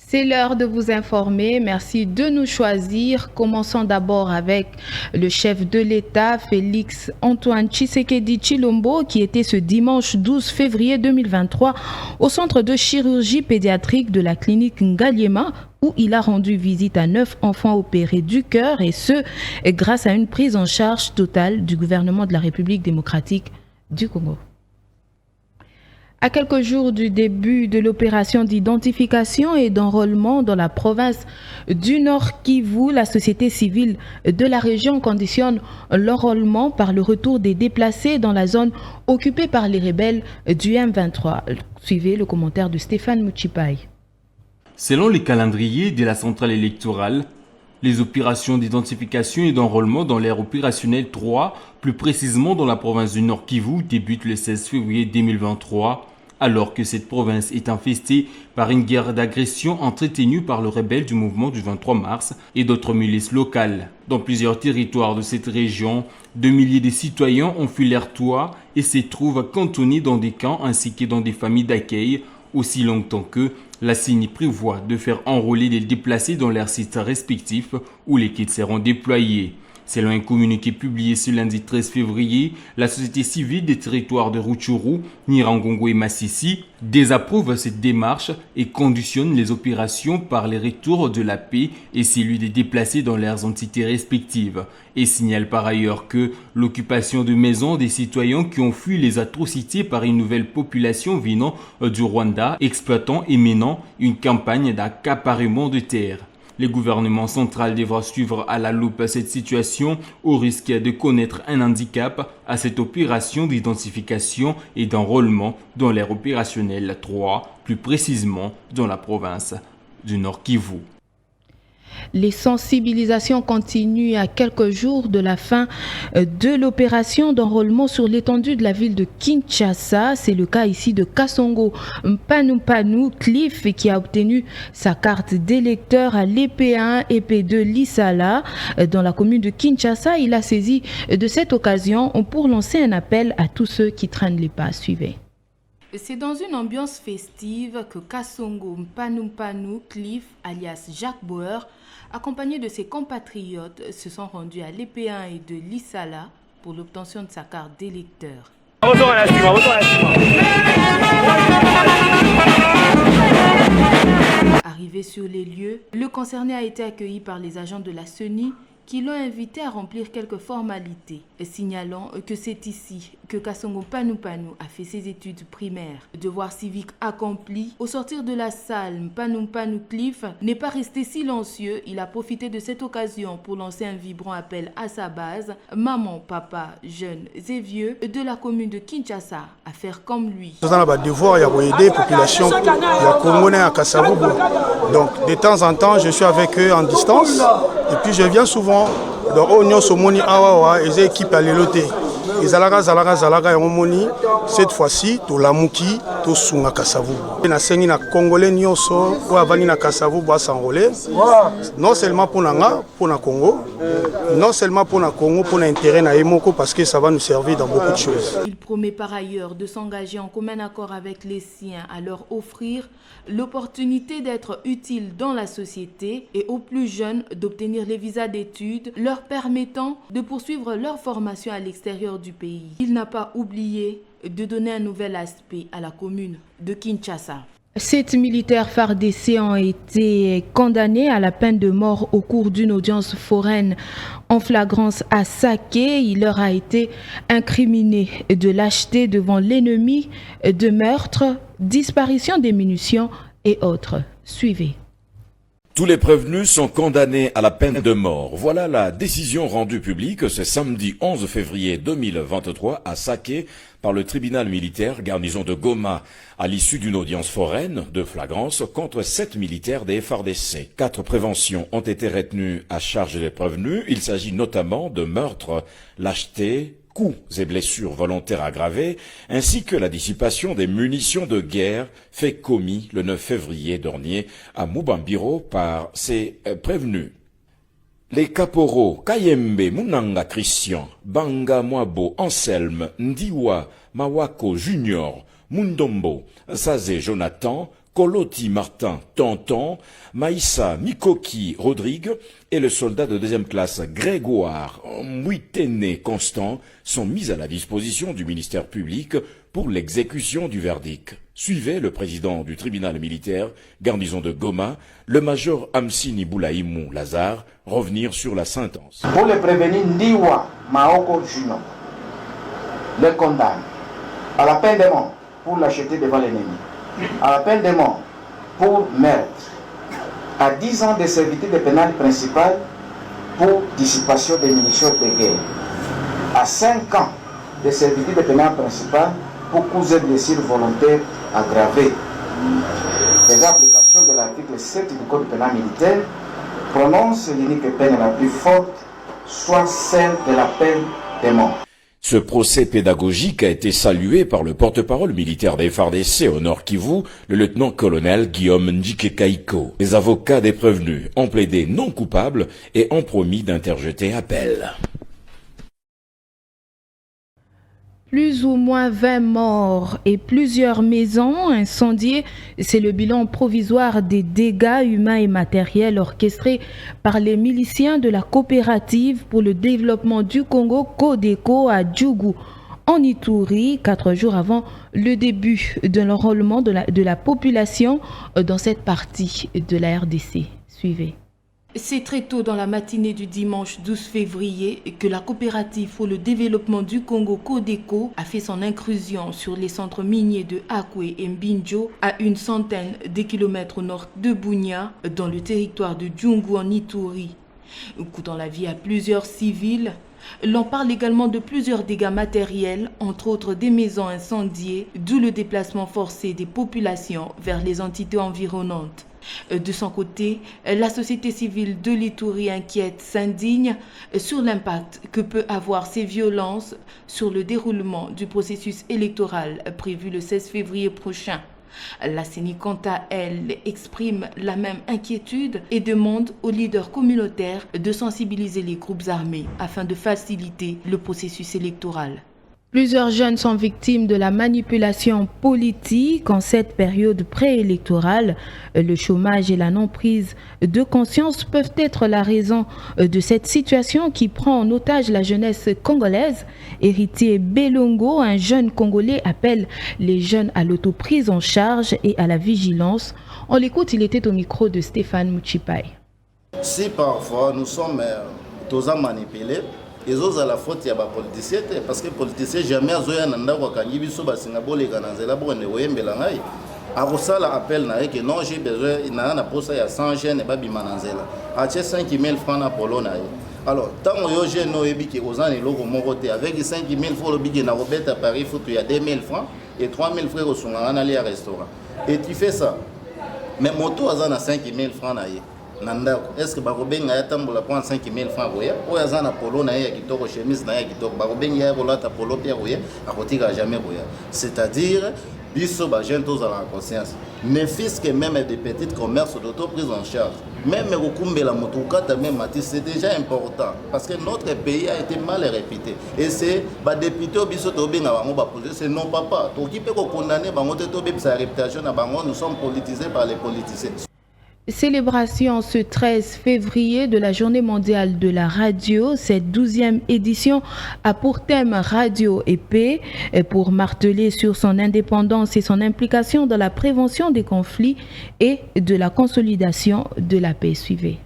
C'est l'heure de vous informer. Merci de nous choisir. Commençons d'abord avec le chef de l'État, Félix Antoine Tshisekedi Tshilombo, qui était ce dimanche 12 février 2023 au centre de chirurgie pédiatrique de la clinique Ngaliema, où il a rendu visite à 9 enfants opérés du cœur, et ce, grâce à une prise en charge totale du gouvernement de la République démocratique du Congo. À quelques jours du début de l'opération d'identification et d'enrôlement dans la province du Nord Kivu, la société civile de la région conditionne l'enrôlement par le retour des déplacés dans la zone occupée par les rebelles du M23. Suivez le commentaire de Stéphane Mouchipaï. Selon les calendriers de la centrale électorale, les opérations d'identification et d'enrôlement dans l'ère opérationnelle 3, plus précisément dans la province du Nord Kivu, débutent le 16 février 2023, alors que cette province est infestée par une guerre d'agression entretenue par le rebelle du mouvement du 23 mars et d'autres milices locales. Dans plusieurs territoires de cette région, 2 milliers de citoyens ont fui leurs toits et se trouvent cantonnés dans des camps ainsi que dans des familles d'accueil, aussi longtemps que la CENI prévoit de faire enrôler les déplacés dans leurs sites respectifs où les kits seront déployés. Selon un communiqué publié ce lundi 13 février, la société civile des territoires de Rutshuru, Nyiragongo et Masisi désapprouve cette démarche et conditionne les opérations par les retours de la paix et celui des déplacés dans leurs entités respectives, et signale par ailleurs que l'occupation de maisons des citoyens qui ont fui les atrocités par une nouvelle population venant du Rwanda, exploitant et menant une campagne d'accaparement de terres. Le gouvernement central devra suivre à la loupe cette situation au risque de connaître un handicap à cette opération d'identification et d'enrôlement dans l'ère opérationnelle 3, plus précisément dans la province du Nord Kivu. Les sensibilisations continuent à quelques jours de la fin de l'opération d'enrôlement sur l'étendue de la ville de Kinshasa. C'est le cas ici de Kasongo Mpanou Cliff, qui a obtenu sa carte d'électeur à l'EP1 et P2 Lisala dans la commune de Kinshasa. Il a saisi de cette occasion pour lancer un appel à tous ceux qui traînent les pas. Suivez. C'est dans une ambiance festive que Kasongo Mpanou Cliff, alias Jacques Bauer, accompagné de ses compatriotes, se sont rendus à l'EP1 et de l'Isala pour l'obtention de sa carte d'électeur. Arrivé sur les lieux, le concerné a été accueilli par les agents de la CENI qui l'ont invité à remplir quelques formalités, signalant que c'est ici que Kasongo Mpanou a fait ses études primaires. Devoir civique accompli, au sortir de la salle, Mpanou Cliff n'est pas resté silencieux. Il a profité de cette occasion pour lancer un vibrant appel à sa base, maman, papa, jeunes et vieux de la commune de Kinshasa, à faire comme lui. Nous avons un devoir pour aider la population congolaise à Kasavubu. Donc de temps en temps, je suis avec eux en distance et puis je viens souvent. Donc, on somoni awawa et équipe à l'éloté. Et zalaga et omoni cette fois-ci to lamuki to sunga Kasavu. Na sengi na congolais nyonso ou avani na Kasavu ba s'enrôler. Non seulement pour nanga, pour na Congo, non seulement pour na Congo, pour l'intérêt na Emoko parce que ça va nous servir dans beaucoup de choses. Il promet par ailleurs de s'engager en commun accord avec les siens à leur offrir l'opportunité d'être utile dans la société et aux plus jeunes d'obtenir les visas d'études leur permettant de poursuivre leur formation à l'extérieur du pays. Il n'a pas oublié de donner un nouvel aspect à la commune de Kinshasa. 7 militaires FARDC ont été condamnés à la peine de mort au cours d'une audience foraine en flagrance à Saké. Il leur a été incriminé de lâcheté devant l'ennemi, de meurtre, disparition des munitions et autres. Suivez. Tous les prévenus sont condamnés à la peine de mort. Voilà la décision rendue publique ce samedi 11 février 2023 à Saké par le tribunal militaire garnison de Goma à l'issue d'une audience foraine de flagrance contre 7 militaires des FARDC. 4 préventions ont été retenues à charge des prévenus. Il s'agit notamment de meurtre, lâcheté, coups et blessures volontaires aggravées, ainsi que la dissipation des munitions de guerre fait commis le 9 février dernier à Mubambiro par ces prévenus. Les caporaux Kayembe Munanga Christian, Banga Mwabo Anselme, Ndiwa Mawako Junior, Mundombo, Sazé Jonathan, Koloti Martin Tantan, Maïssa Mikoki Rodrigue et le soldat de deuxième classe Grégoire Mouitene Constant sont mis à la disposition du ministère public pour l'exécution du verdict. Suivait le président du tribunal militaire, garnison de Goma, le major Amsini Boulaïmou Lazare, revenir sur la sentence. Pour le prévenir, Ndiwa Maoko Juno le condamne à la peine de mort pour l'acheter devant l'ennemi, à la peine de mort pour meurtre, à 10 ans de servitude pénale principale pour dissipation des munitions de guerre, à 5 ans de servitude pénale principale pour cause de blessures volontaires aggravées. Les applications de l'article 7 du Code pénal militaire prononcent l'unique peine la plus forte, soit celle de la peine de mort. Ce procès pédagogique a été salué par le porte-parole militaire des FARDC au Nord Kivu, le lieutenant-colonel Guillaume Ndjike-Kaiko. Les avocats des prévenus ont plaidé non coupables et ont promis d'interjeter appel. Plus ou moins 20 morts et plusieurs maisons incendiées, c'est le bilan provisoire des dégâts humains et matériels orchestrés par les miliciens de la coopérative pour le développement du Congo, Codeco, à Djougou, en Ituri, 4 jours avant le début de l'enrôlement de la population dans cette partie de la RDC. Suivez. C'est très tôt dans la matinée du dimanche 12 février que la coopérative pour le développement du Congo, Codeco, a fait son incursion sur les centres miniers de Akwe et Mbinjo, à une centaine de kilomètres au nord de Bunia, dans le territoire de Djougou en Ituri, coûtant la vie à plusieurs civils. L'on parle également de plusieurs dégâts matériels, entre autres des maisons incendiées, d'où le déplacement forcé des populations vers les entités environnantes. De son côté, la société civile de l'Ituri inquiète s'indigne sur l'impact que peut avoir ces violences sur le déroulement du processus électoral prévu le 16 février prochain. La CENI, quant à elle, exprime la même inquiétude et demande aux leaders communautaires de sensibiliser les groupes armés afin de faciliter le processus électoral. Plusieurs jeunes sont victimes de la manipulation politique en cette période préélectorale. Le chômage et la non-prise de conscience peuvent être la raison de cette situation qui prend en otage la jeunesse congolaise. Héritier Belongo, un jeune Congolais, appelle les jeunes à l'autoprise en charge et à la vigilance. On l'écoute, il était au micro de Stéphane Mouchipai. Si parfois nous sommes tous manipulés, et autres à la faute il y a des politiciens parce que les politiciens jamais azoya nanda kwa kanyibi so basinga boleka na nzela bo ne oyembela ngai akosala appel na que non j'ai besoin na posa ya 100 jeunes ba bima na nzela atie 5000 francs na polo na ye. Alors tant yo jeune no ebiki ozana loko moko te avec 5000 francs le bigi na robeta Paris faut il y a 2000 francs et 3000 francs au sunga na li restaurant et tu fais ça mais moto azana 5000 francs na ye. Est-ce que Barobenga a tambola prendre 5000 francs ou yazana polo na ya kitoko chemise na ya kitoko Barobenga ya bolata polo pia ou a kotika jamais boya. C'est-à-dire biso ba jeune tous à la conscience. Ne fils que même des petits commerces d'auto-prise en charge. Même Rukumbela Motokata même Matis c'est déjà important parce que notre pays a été mal réputé et c'est ba député biso to benga bango ba poser c'est non papa. To qui peut condamner bango to be sa réputation na bango nous sommes politisés par les politiciens. Célébration ce 13 février de la Journée mondiale de la radio. Cette 12e édition a pour thème Radio et paix pour marteler sur son indépendance et son implication dans la prévention des conflits et de la consolidation de la paix. Suivez.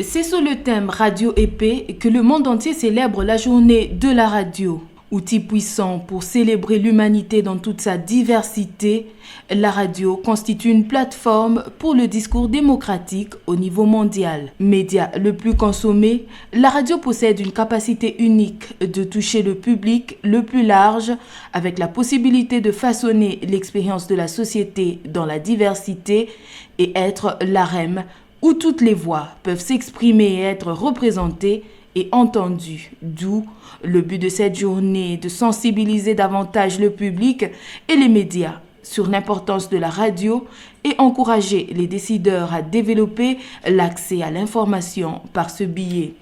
C'est sous le thème Radio et paix que le monde entier célèbre la Journée de la radio. Outil puissant pour célébrer l'humanité dans toute sa diversité, la radio constitue une plateforme pour le discours démocratique au niveau mondial. Média le plus consommé, la radio possède une capacité unique de toucher le public le plus large avec la possibilité de façonner l'expérience de la société dans la diversité et être l'arème où toutes les voix peuvent s'exprimer et être représentées et entendu, d'où le but de cette journée de sensibiliser davantage le public et les médias sur l'importance de la radio et encourager les décideurs à développer l'accès à l'information par ce biais.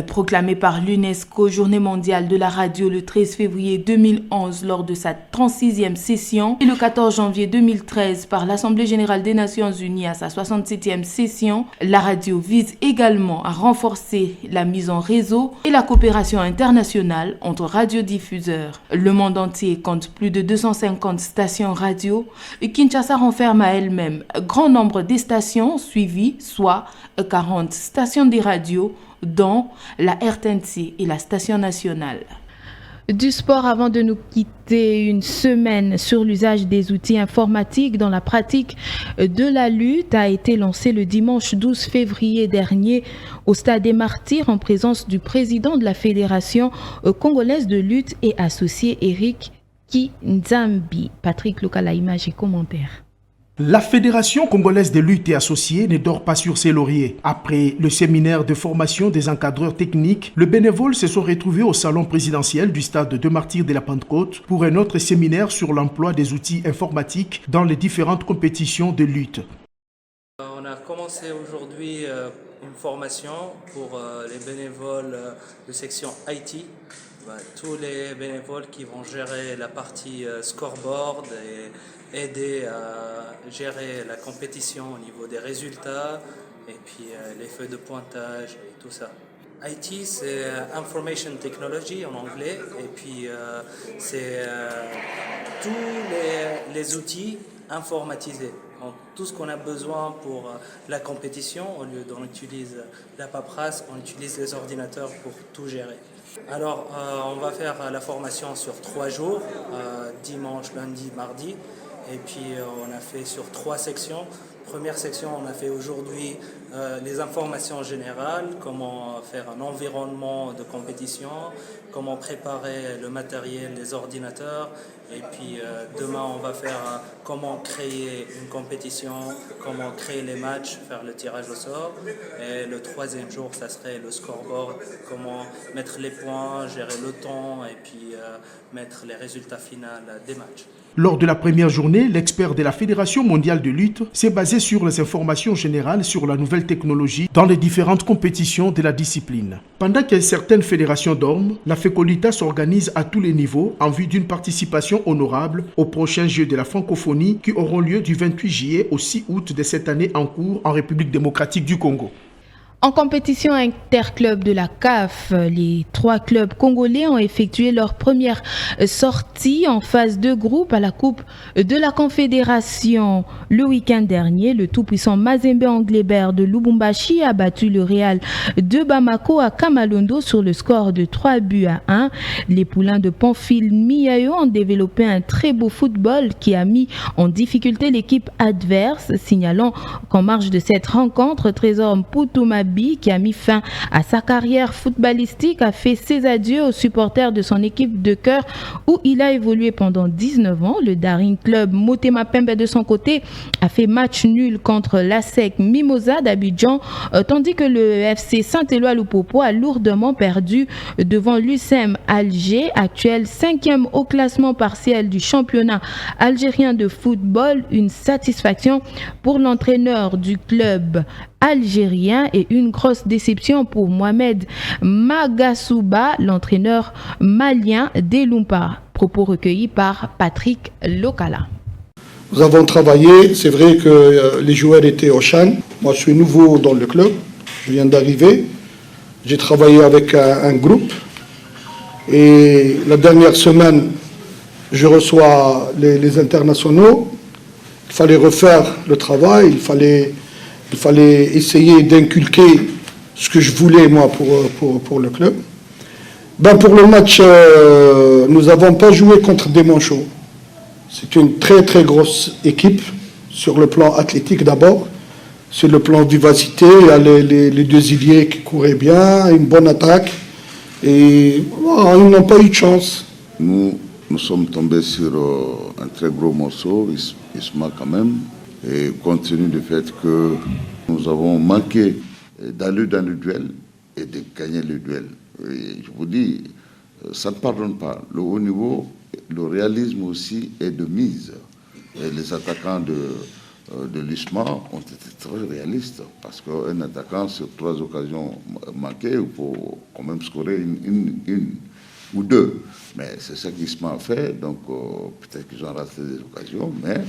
Proclamée par l'UNESCO Journée mondiale de la radio le 13 février 2011 lors de sa 36e session et le 14 janvier 2013 par l'Assemblée générale des Nations unies à sa 67e session, la radio vise également à renforcer la mise en réseau et la coopération internationale entre radiodiffuseurs. Le monde entier compte plus de 250 stations radio et Kinshasa renferme à elle-même grand nombre des stations suivies, soit 40 stations de radio, dont la RTNC et la station nationale. Du sport avant de nous quitter, une semaine sur l'usage des outils informatiques dans la pratique de la lutte a été lancée le dimanche 12 février dernier au Stade des Martyrs en présence du président de la Fédération congolaise de lutte et associé Eric Kinzambi. Patrick Lokala, image et commentaires. La Fédération congolaise de lutte et associés ne dort pas sur ses lauriers. Après le séminaire de formation des encadreurs techniques, les bénévoles se sont retrouvés au salon présidentiel du stade de Martyrs de la Pentecôte pour un autre séminaire sur l'emploi des outils informatiques dans les différentes compétitions de lutte. On a commencé aujourd'hui une formation pour les bénévoles de section IT. Tous les bénévoles qui vont gérer la partie scoreboard et aider à gérer la compétition au niveau des résultats et puis les feuilles de pointage et tout ça. IT, c'est Information Technology en anglais et puis c'est tous les outils informatisés. Donc, tout ce qu'on a besoin pour la compétition, au lieu d'on utilise la paperasse, on utilise les ordinateurs pour tout gérer. Alors, on va faire la formation sur 3 jours, dimanche, lundi, mardi. Et puis, on a fait sur 3 sections. Première section, on a fait aujourd'hui les informations générales, comment faire un environnement de compétition, comment préparer le matériel, les ordinateurs. Et puis demain, on va faire comment créer une compétition, comment créer les matchs, faire le tirage au sort. Et le 3e jour, ça serait le scoreboard, comment mettre les points, gérer le temps et puis mettre les résultats finaux des matchs. Lors de la première journée, l'expert de la Fédération mondiale de lutte s'est basé sur les informations générales sur la nouvelle technologie dans les différentes compétitions de la discipline. Pendant que certaines fédérations dorment, la FECOLITA s'organise à tous les niveaux en vue d'une participation honorable aux prochains Jeux de la francophonie qui auront lieu du 28 juillet au 6 août de cette année en cours en République démocratique du Congo. En compétition interclub de la CAF, les 3 clubs congolais ont effectué leur première sortie en phase de groupe à la Coupe de la Confédération. Le week-end dernier, le tout-puissant Mazembe Anglebert de Lubumbashi a battu le Real de Bamako à Kamalondo sur le score de 3-1. Les poulains de Pamphile Miayo ont développé un très beau football qui a mis en difficulté l'équipe adverse, signalant qu'en marge de cette rencontre, Trésor Mpoutouma qui a mis fin à sa carrière footballistique, a fait ses adieux aux supporters de son équipe de cœur où il a évolué pendant 19 ans. Le Daring Club Motema Pembe de son côté a fait match nul contre l'ASEC Mimosa d'Abidjan, tandis que le FC Saint-Éloi Lupopo a lourdement perdu devant l'USM Alger, actuel 5e au classement partiel du championnat algérien de football. Une satisfaction pour l'entraîneur du club algérien et une grosse déception pour Mohamed Magasouba, l'entraîneur malien d'Elumpa. Propos recueillis par Patrick Lokala. Nous avons travaillé, c'est vrai que les joueurs étaient au CHAN. Moi je suis nouveau dans le club, je viens d'arriver. J'ai travaillé avec un groupe et la dernière semaine je reçois les internationaux. Il fallait refaire le travail, il fallait essayer d'inculquer ce que je voulais moi pour le club. Pour le match, nous n'avons pas joué contre des manchots. C'est une très très grosse équipe sur le plan athlétique d'abord. Sur le plan vivacité, il y a les 2 ailiers qui couraient bien, une bonne attaque. Et ils n'ont pas eu de chance. Nous sommes tombés sur un très gros morceau, Isma quand même. Et compte tenu du fait que nous avons manqué d'aller dans le duel et de gagner le duel. Et je vous dis, ça ne pardonne pas. Le haut niveau, le réalisme aussi est de mise. Et les attaquants de l'ISMA ont été très réalistes parce qu'un attaquant sur 3 occasions manquées, il faut quand même scorer une ou 2. Mais c'est ça qu'ISMA a fait, donc peut-être qu'ils ont raté des occasions, mais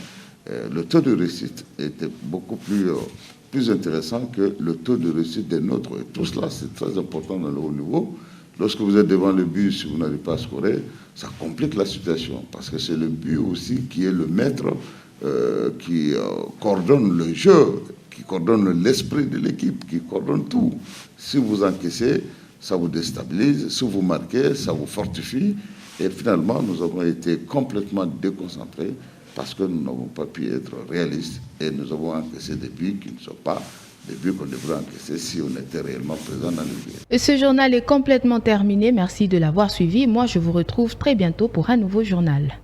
le taux de réussite était beaucoup plus intéressant que le taux de réussite des nôtres. Et tout cela, c'est très important dans le haut niveau. Lorsque vous êtes devant le but, si vous n'arrivez pas à scorer, ça complique la situation parce que c'est le but aussi qui est le maître qui coordonne le jeu, qui coordonne l'esprit de l'équipe, qui coordonne tout. Si vous encaissez, ça vous déstabilise. Si vous marquez, ça vous fortifie. Et finalement, nous avons été complètement déconcentrés parce que nous n'avons pas pu être réalistes et nous avons encaissé des buts qui ne sont pas des buts qu'on devrait encaisser si on était réellement présent dans le but. Ce journal est complètement terminé. Merci de l'avoir suivi. Moi, je vous retrouve très bientôt pour un nouveau journal.